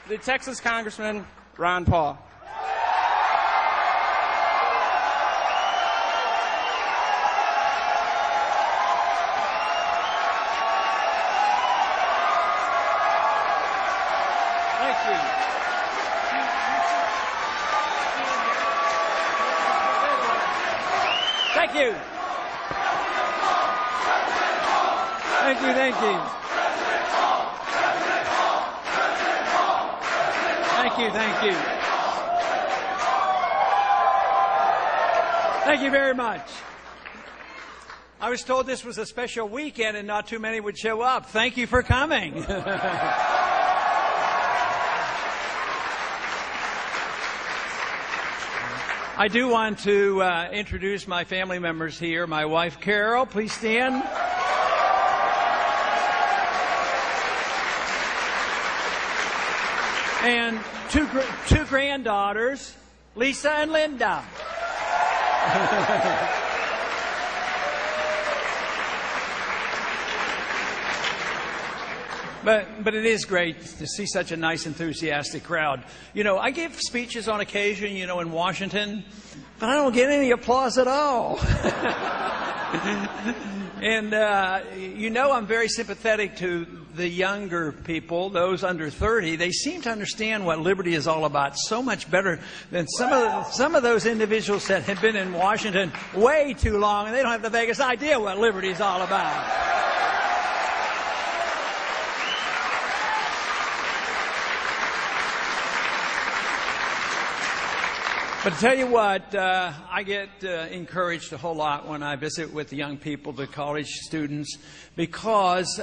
the Texas Congressman, Ron Paul. Thank you. Thank you, thank you. Thank you, thank you. Thank you very much. I was told this was a special weekend and not too many would show up. Thank you for coming. I do want to introduce my family members here. My wife, Carol, please stand. And two granddaughters, Lisa and Linda. But it is great to see such a nice, enthusiastic crowd. You know, I give speeches on occasion, you know, in Washington, but I don't get any applause at all. And, you know, I'm very sympathetic to the younger people, those under 30. They seem to understand what liberty is all about so much better than some of those individuals that have been in Washington way too long, and they don't have the vaguest idea what liberty is all about. But to tell you what, I get encouraged a whole lot when I visit with the young people, the college students, because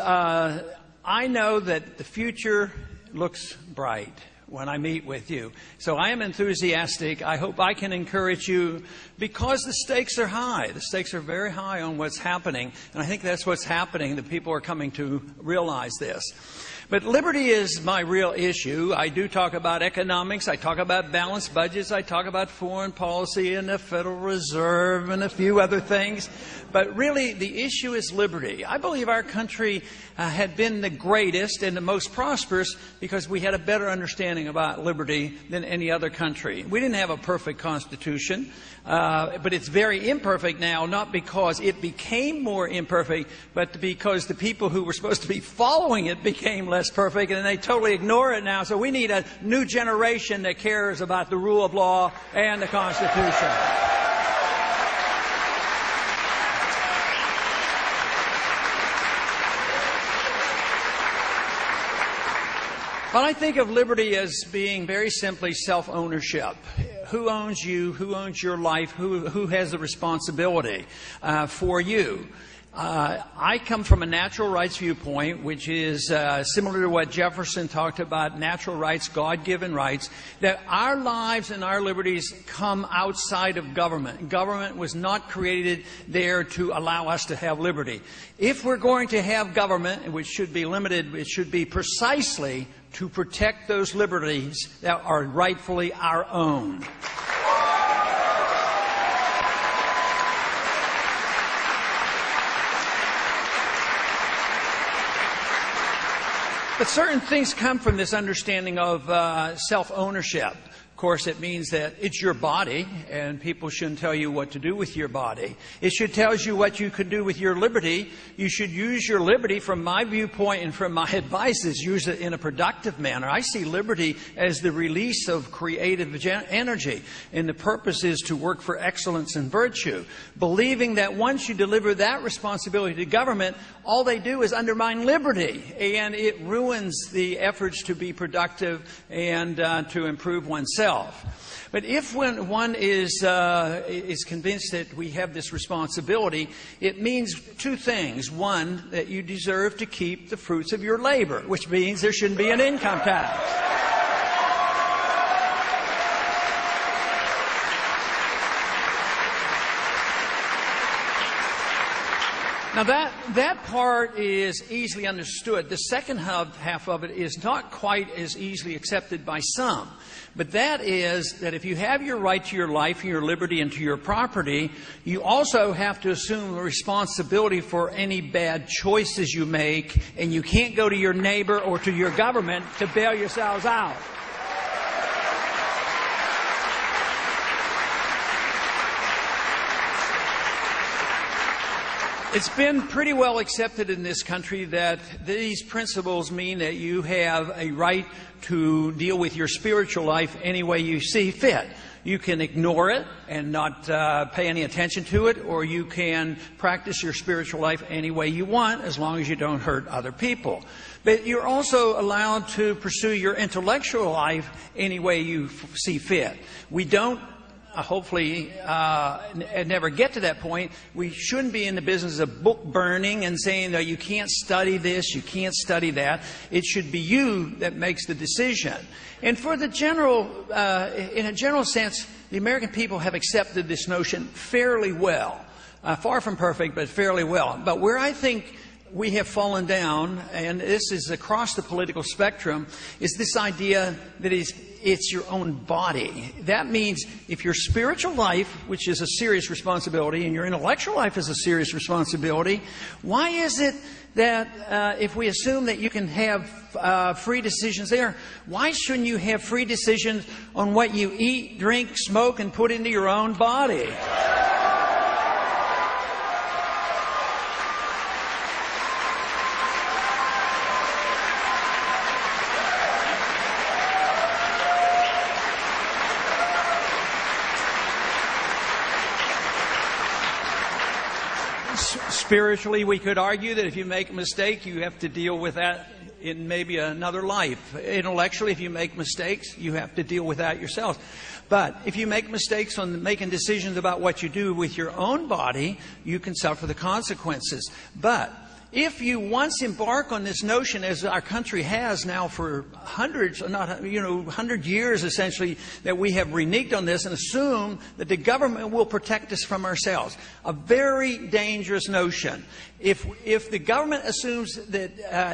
I know that the future looks bright when I meet with you. So I am enthusiastic. I hope I can encourage you because the stakes are high. The stakes are very high on what's happening. And I think that's what's happening. The people are coming to realize this. But liberty is my real issue. I do talk about economics. I talk about balanced budgets. I talk about foreign policy and the Federal Reserve and a few other things. But really, the issue is liberty. I believe our country had been the greatest and the most prosperous because we had a better understanding about liberty than any other country. We didn't have a perfect constitution, but it's very imperfect now, not because it became more imperfect, but because the people who were supposed to be following it became less perfect, and they totally ignore it now. So we need a new generation that cares about the rule of law and the Constitution. Well, I think of liberty as being very simply self-ownership. Who owns you? Who owns your life? Who has the responsibility for you? I come from a natural rights viewpoint, which is similar to what Jefferson talked about, natural rights, God-given rights, that our lives and our liberties come outside of government. Government was not created there to allow us to have liberty. If we're going to have government, which should be limited, it should be precisely to protect those liberties that are rightfully our own. But certain things come from this understanding of self-ownership. Of course, it means that it's your body, and people shouldn't tell you what to do with your body. It should tell you what you can do with your liberty. You should use your liberty, from my viewpoint and from my advice, is use it in a productive manner. I see liberty as the release of creative energy, and the purpose is to work for excellence and virtue, believing that once you deliver that responsibility to government, all they do is undermine liberty, and it ruins the efforts to be productive and to improve oneself. But if when one is convinced that we have this responsibility, it means two things. One, that you deserve to keep the fruits of your labor, which means there shouldn't be an income tax. Now that part is easily understood. The second half of it is not quite as easily accepted by some. But that is that if you have your right to your life and your liberty and to your property, you also have to assume responsibility for any bad choices you make, and you can't go to your neighbor or to your government to bail yourselves out. It's been pretty well accepted in this country that these principles mean that you have a right to deal with your spiritual life any way you see fit. You can ignore it and not pay any attention to it, or you can practice your spiritual life any way you want, as long as you don't hurt other people. But you're also allowed to pursue your intellectual life any way you see fit. We don't hopefully never get to that point. We shouldn't be in the business of book burning and saying that you can't study this, you can't study that. It should be you that makes the decision. And for the general, in a general sense, the American people have accepted this notion fairly well. Far from perfect, but fairly well. But where I think we have fallen down, and this is across the political spectrum, is this idea that it's your own body. That means if your spiritual life, which is a serious responsibility, and your intellectual life is a serious responsibility, why is it that if we assume that you can have free decisions there, why shouldn't you have free decisions on what you eat, drink, smoke, and put into your own body? Spiritually, we could argue that if you make a mistake, you have to deal with that in maybe another life. Intellectually, if you make mistakes, you have to deal with that yourself. But if you make mistakes on making decisions about what you do with your own body, you can suffer the consequences. But if you once embark on this notion, as our country has now for hundreds, 100 years essentially, that we have reneged on this and assume that the government will protect us from ourselves, a very dangerous notion. If the government assumes that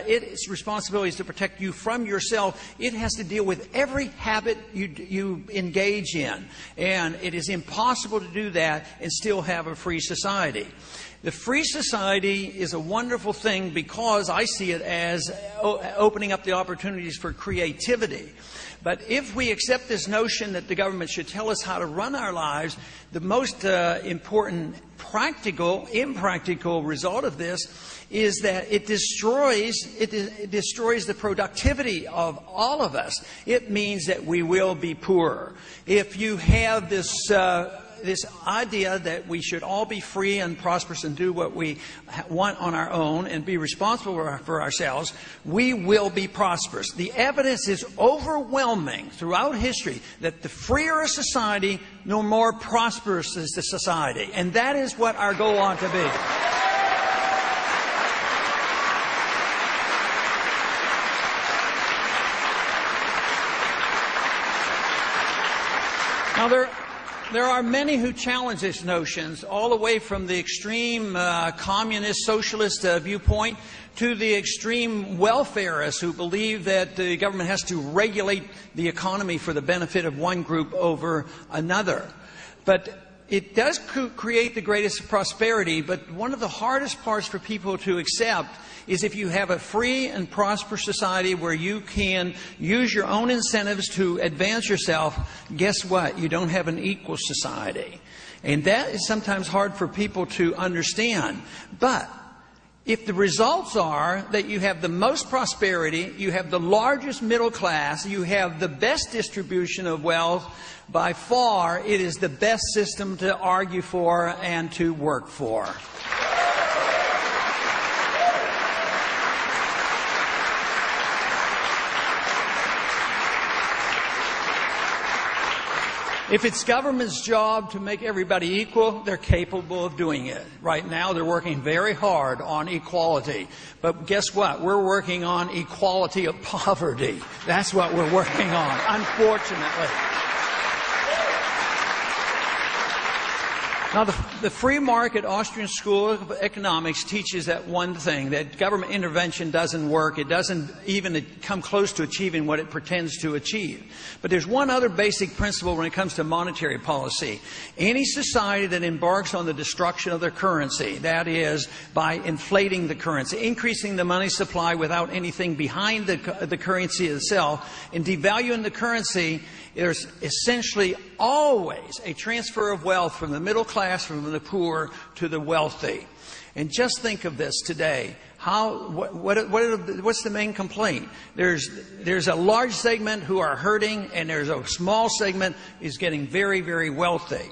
its responsibility is to protect you from yourself, it has to deal with every habit you engage in. And it is impossible to do that and still have a free society. The free society is a wonderful thing because I see it as opening up the opportunities for creativity. But if we accept this notion that the government should tell us how to run our lives, the most important impractical result of this is that it destroys the productivity of all of us. It means that we will be poorer. If you have this idea that we should all be free and prosperous and do what we want on our own and be responsible for ourselves, we will be prosperous. The evidence is overwhelming throughout history that the freer a society, the more prosperous is the society. And that is what our goal ought to be. Now, there are many who challenge these notions, all the way from the extreme communist, socialist viewpoint to the extreme welfarists who believe that the government has to regulate the economy for the benefit of one group over another. But it does create the greatest prosperity, but one of the hardest parts for people to accept is if you have a free and prosperous society where you can use your own incentives to advance yourself, guess what? You don't have an equal society. And that is sometimes hard for people to understand. But if the results are that you have the most prosperity, you have the largest middle class, you have the best distribution of wealth, by far it is the best system to argue for and to work for. If it's government's job to make everybody equal, they're capable of doing it. Right now, they're working very hard on equality. But guess what? We're working on equality of poverty. That's what we're working on, unfortunately. Now, the free market Austrian School of Economics teaches that one thing, that government intervention doesn't work. It doesn't even come close to achieving what it pretends to achieve. But there's one other basic principle when it comes to monetary policy. Any society that embarks on the destruction of their currency, that is, by inflating the currency, increasing the money supply without anything behind the currency itself, and devaluing the currency, there's essentially always a transfer of wealth from the middle class, from the poor, to the wealthy. And just think of this today. What's the main complaint? There's a large segment who are hurting, and there's a small segment is getting very, very wealthy.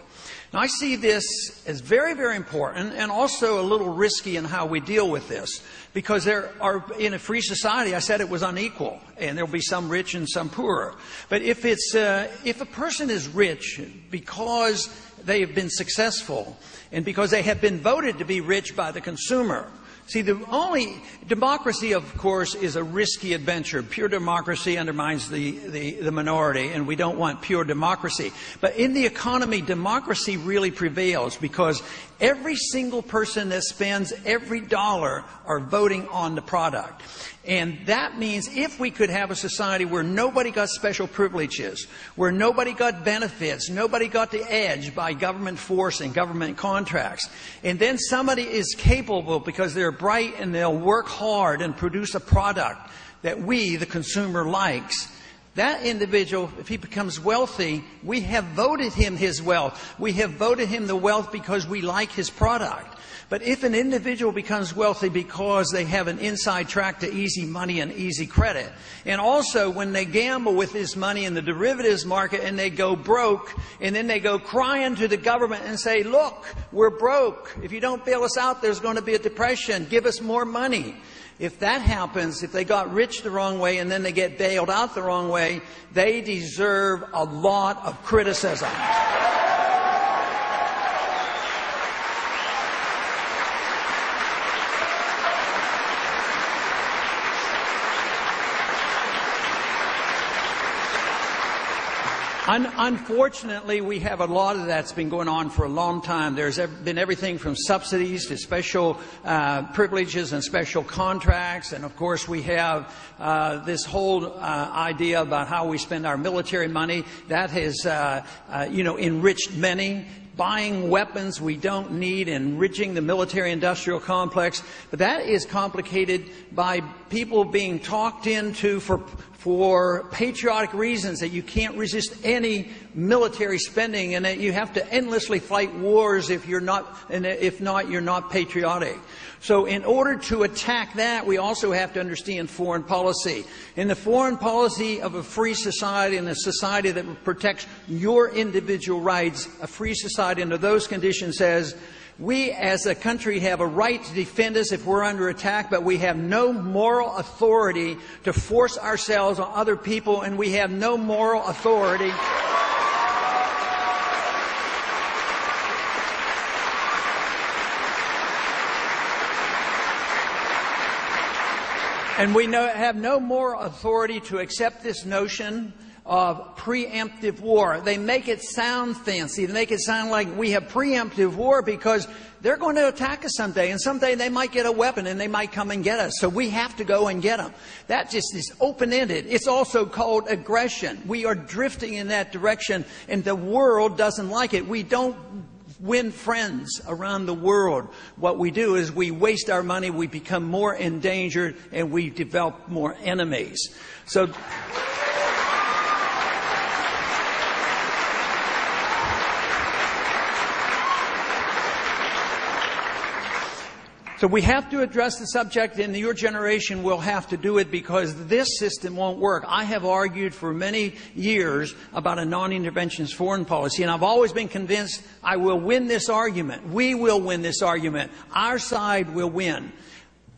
Now, I see this as very, very important and also a little risky in how we deal with this. Because there are, in a free society, I said it was unequal, and there'll be some rich and some poor. But if a person is rich because they have been successful and because they have been voted to be rich by the consumer. See, the only democracy, of course, is a risky adventure. Pure democracy undermines the minority, and we don't want pure democracy. But in the economy, democracy really prevails because every single person that spends every dollar are voting on the product. And that means if we could have a society where nobody got special privileges, where nobody got benefits, nobody got the edge by government force and government contracts, and then somebody is capable because they're bright and they'll work hard and produce a product that we, the consumer, likes, that individual, if he becomes wealthy, we have voted him his wealth. We have voted him the wealth because we like his product. But if an individual becomes wealthy because they have an inside track to easy money and easy credit, and also when they gamble with this money in the derivatives market and they go broke, and then they go crying to the government and say, look, we're broke. If you don't bail us out, there's going to be a depression. Give us more money. If that happens, if they got rich the wrong way and then they get bailed out the wrong way, they deserve a lot of criticism. Unfortunately, we have a lot of that's been going on for a long time. There's been everything from subsidies to special privileges and special contracts. And, of course, we have this whole idea about how we spend our military money. That has, enriched many. Buying weapons we don't need, enriching the military-industrial complex. But that is complicated by people being talked into for patriotic reasons that you can't resist any military spending and that you have to endlessly fight wars if not, you're not patriotic. So in order to attack that, we also have to understand foreign policy. In the foreign policy of a free society and a society that protects your individual rights, a free society under those conditions says, we as a country have a right to defend us if we're under attack, but we have no moral authority to force ourselves on other people, and we have no moral authority and we have no moral authority to accept this notion of preemptive war. They make it sound fancy. They make it sound like we have preemptive war because they're going to attack us someday. And someday they might get a weapon and they might come and get us. So we have to go and get them. That just is open-ended. It's also called aggression. We are drifting in that direction and the world doesn't like it. We don't win friends around the world. What we do is we waste our money, we become more endangered, and we develop more enemies. So we have to address the subject, and your generation will have to do it because this system won't work. I have argued for many years about a non-interventionist foreign policy, and I've always been convinced I will win this argument. We will win this argument. Our side will win.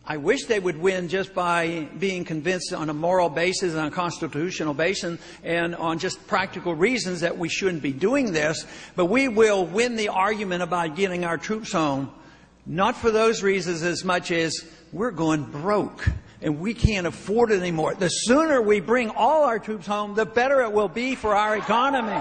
I wish they would win just by being convinced on a moral basis and on a constitutional basis and on just practical reasons that we shouldn't be doing this, but we will win the argument about getting our troops home. Not for those reasons as much as we're going broke and we can't afford it anymore. The sooner we bring all our troops home, the better it will be for our economy.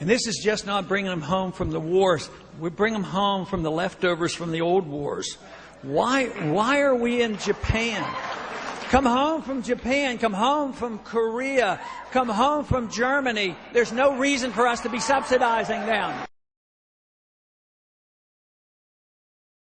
And this is just not bringing them home from the wars. We bring them home from the leftovers from the old wars. Why are we in Japan? Come home from Japan. Come home from Korea. Come home from Germany. There's no reason for us to be subsidizing them.